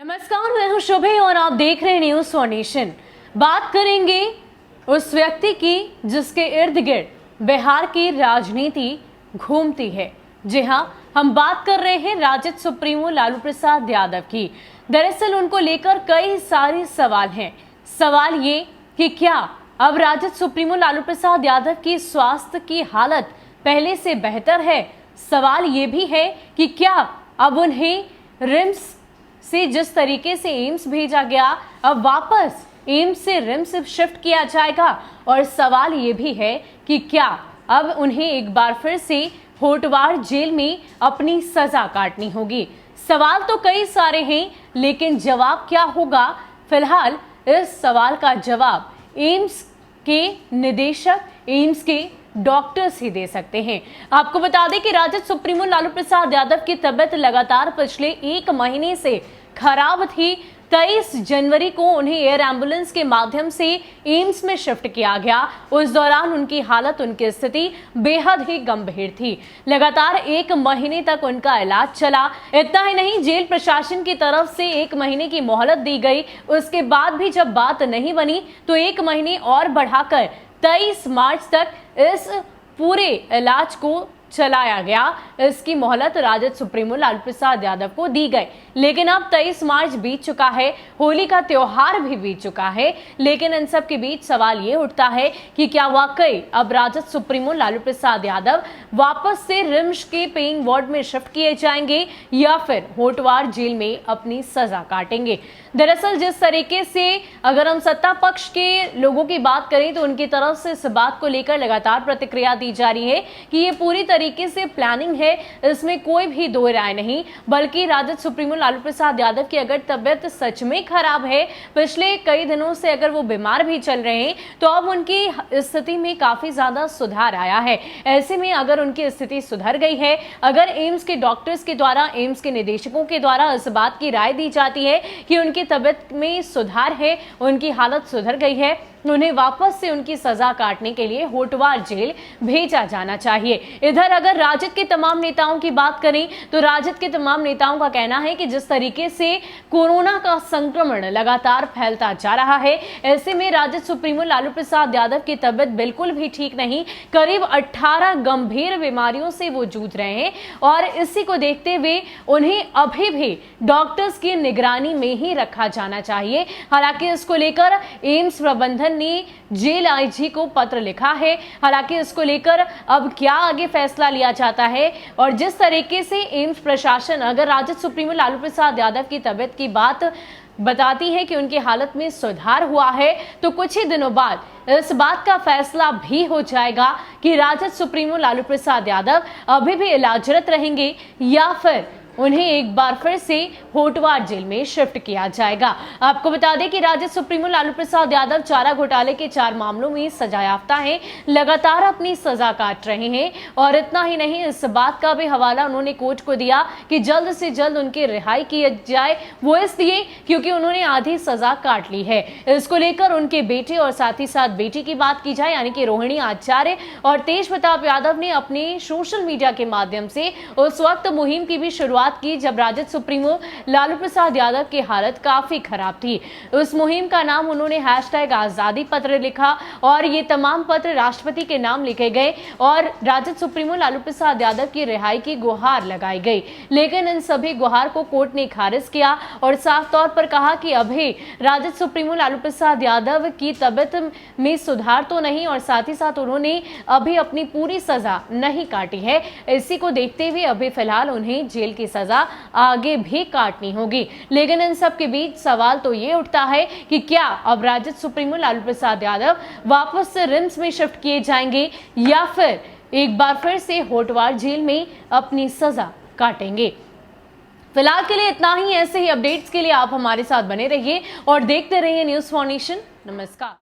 नमस्कार, मैं हूं शुभे और आप देख रहे हैं न्यूज फॉर नेशन। बात करेंगे उस व्यक्ति की जिसके इर्द गिर्द बिहार की राजनीति घूमती है। जी हां, हम बात कर रहे हैं राजद सुप्रीमो लालू प्रसाद यादव की। दरअसल उनको लेकर कई सारे सवाल हैं। सवाल ये कि क्या अब राजद सुप्रीमो लालू प्रसाद यादव की स्वास्थ्य की हालत पहले से बेहतर है। सवाल ये भी है कि क्या अब उन्हें रिम्स से जिस तरीके से एम्स भेजा गया, अब वापस एम्स से रिम्स शिफ्ट किया जाएगा। और सवाल ये भी है कि क्या अब उन्हें एक बार फिर से होटवार जेल में अपनी सजा काटनी होगी। सवाल तो कई सारे हैं, लेकिन जवाब क्या होगा? फिलहाल इस सवाल का जवाब एम्स के निदेशक, एम्स के डॉक्टर्स ही दे सकते हैं। आपको बता दें कि राजद सुप्रीमो लालू प्रसाद यादव की तबीयत लगातार पिछले 1 महीने से खराब थी। 23 जनवरी को उन्हें एयर एम्बुलेंस के माध्यम से एम्स में शिफ्ट किया गया। उस दौरान उनकी हालत, उनकी स्थिति बेहद ही गंभीर थी। लगातार 1 महीने तक उनका इलाज चला। इतना ही नहीं, जेल प्रशासन की तरफ से 1 महीने की मोहलत दी गई। उसके बाद भी जब बात नहीं बनी तो 1 महीने और बढ़ाकर 23 मार्च तक इस पूरे इलाज को चलाया गया। इसकी मोहलत राजद सुप्रीमो लालू प्रसाद यादव को दी गई। लेकिन अब 23 मार्च बीत चुका है, होली का त्योहार भी बीत चुका है। लेकिन इन सब के बीच सवाल ये उठता है कि क्या वाकई अब राजद सुप्रीमो लालू प्रसाद यादव वापस से रिम्स के पेइंग वार्ड में शिफ्ट किए जाएंगे या फिर होटवार जेल में अपनी सजा काटेंगे। दरअसल जिस तरीके से अगर हम सत्ता पक्ष के लोगों की बात करें तो उनकी तरफ से इस बात को लेकर लगातार प्रतिक्रिया दी जा रही है कि ये पूरी तरीके से प्लानिंग है, इसमें कोई भी दो राय नहीं। बल्कि राजद सुप्रीमो लालू प्रसाद यादव की अगर तबियत सच में खराब है, पिछले कई दिनों से अगर वो बीमार भी चल रहे हैं, तो अब उनकी स्थिति में काफी ज्यादा सुधार आया है। ऐसे में अगर उनकी स्थिति सुधर गई है, अगर एम्स के डॉक्टर्स के द्वारा, एम्स के निदेशकों के द्वारा इस बात की राय दी जाती है कि उनकी तबियत में सुधार है, उनकी हालत सुधर गई है, उन्हें वापस से उनकी सजा काटने के लिए होटवार जेल भेजा जाना चाहिए। इधर अगर राजद के तमाम नेताओं की बात करें तो राजद के तमाम नेताओं का कहना है कि जिस तरीके से कोरोना का संक्रमण लगातार फैलता जा रहा है, ऐसे में राजद सुप्रीमो लालू प्रसाद यादव की तबियत बिल्कुल भी ठीक नहीं। करीब 18 गंभीर बीमारियों से वो जूझ रहे हैं और इसी को देखते हुए उन्हें अभी भी डॉक्टर्स की निगरानी में ही रखा जाना चाहिए। हालांकि इसको लेकर एम्स प्रबंधन ने जेल आईजी को पत्र लिखा है। हालांकि इसको लेकर अब क्या आगे फैसला लिया जाता है और जिस तरीके से एम्स प्रशासन अगर राजद सुप्रीमो लालू प्रसाद यादव की तबियत की बात बताती है कि उनकी हालत में सुधार हुआ है, तो कुछ ही दिनों बाद इस बात का फैसला भी हो जाएगा कि राजद सुप्रीमो लालू प्रसाद यादव अभी भी इलाजरत रहेंगे या फिर उन्हें एक बार फिर से होटवार जेल में शिफ्ट किया जाएगा। आपको बता दें कि राजद सुप्रीमो लालू प्रसाद यादव चारा घोटाले के 4 मामलों में सजायाफ्ता हैं, लगातार अपनी सजा काट रहे हैं। और इतना ही नहीं, इस बात का भी हवाला उन्होंने कोर्ट को दिया कि जल्द से जल्द उनकी रिहाई की जाए, वो इसलिए क्योंकि उन्होंने आधी सजा काट ली है। इसको लेकर उनके बेटे और साथ ही साथ बेटी की बात की जाए, यानी कि रोहिणी आचार्य और तेज प्रताप यादव ने अपने सोशल मीडिया के माध्यम से उस वक्त मुहिम की भी शुरुआत की जब राजद सुप्रीमो लालू प्रसाद यादव की हालत काफी खराब थी। उस मुहिम का नाम उन्होंने #आजादी पत्र लिखा और ये तमाम पत्र राष्ट्रपति के नाम लिखे गए और राजद सुप्रीमो लालू प्रसाद यादव की रिहाई की गुहार लगाई गई। लेकिन इन सभी गुहार को कोर्ट ने खारिज किया और साफ तौर पर कहा कि अभी राजद सुप्रीमो लालू प्रसाद यादव की तबियत में सुधार तो नहीं और साथ ही साथ उन्होंने अभी अपनी पूरी सजा नहीं काटी है। इसी को देखते हुए अभी फिलहाल उन्हें जेल की सजा आगे भी काटनी होगी। लेकिन इन सब के बीच सवाल तो ये उठता है कि क्या अब राजद सुप्रीमो लालू प्रसाद यादव वापस से रिम्स में शिफ्ट किए जाएंगे या फिर एक बार फिर से होटवार जेल में अपनी सजा काटेंगे। फिलहाल के लिए इतना ही। ऐसे ही अपडेट्स के लिए आप हमारे साथ बने रहिए और देखते रहिए न्यूज फॉर नेशन। नमस्कार।